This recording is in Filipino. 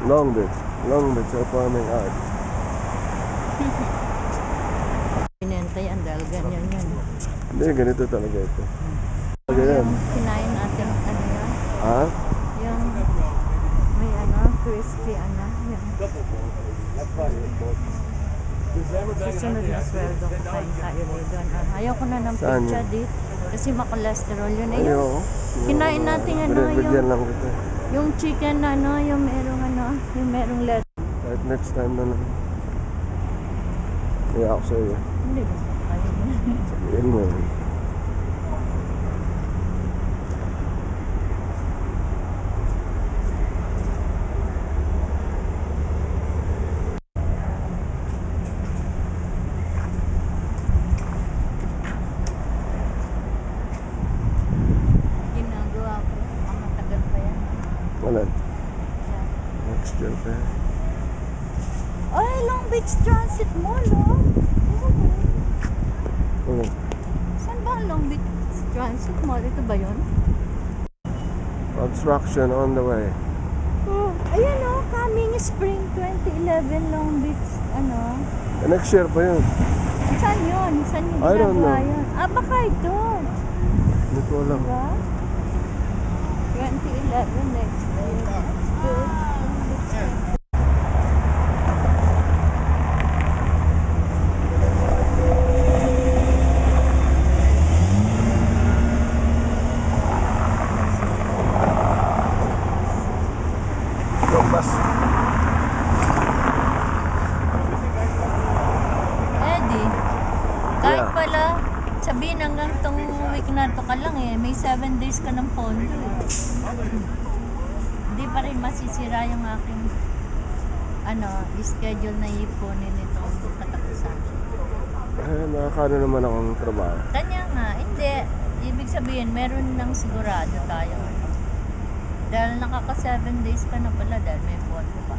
Long Beach Performing Arts. Pinentay ang dahil ganyan yan. Hindi, ganito talaga ito. Ganyan. Yung kinain natin, ano yan? Ha? Yung may ano, crispy ano. Yan. Susunod na sweldo ko kain tayo dito. Ayaw ko na ng Saan pizza yun? dito. Kasi makolesterol yun. Ayun. Ayaw. Kinain natin ano, Binibigyan lang kita. yung chicken ano, yung merong lettuce. Kahit next time na lang. Kaya ako sa'yo. Hindi gusto ko kayo. Sabihin mo. Ginagawa ko. Ang matagal pa yan. Wala. Yan. Next year pa. Ay, Long Beach Transit Mall, oh. Wala. Saan ba ang Long Beach Transit Mall? Ito ba yun? Construction on the way. Oh, ayan oh, coming spring 2011 Long Beach, ano? Next year pa yun. Saan yun? Saan yung I don't ginagawa know. yun? Ah, baka ito. Hindi ko alam. Diba? 2011 next year. That's good. Gambas. Eddie, kahit Yeah. pala, sabihin hanggang tong week na to ka lang eh, may 7 days ka ng pondo eh. Hindi pa rin masisira yung aking schedule na ipunin nitong katapusan. Nakakano naman akong trabaho. Kanya nga, hindi. Ibig sabihin, meron nang sigurado tayo. Dahil nakaka 7 days ka na pala dahil may pondo pa.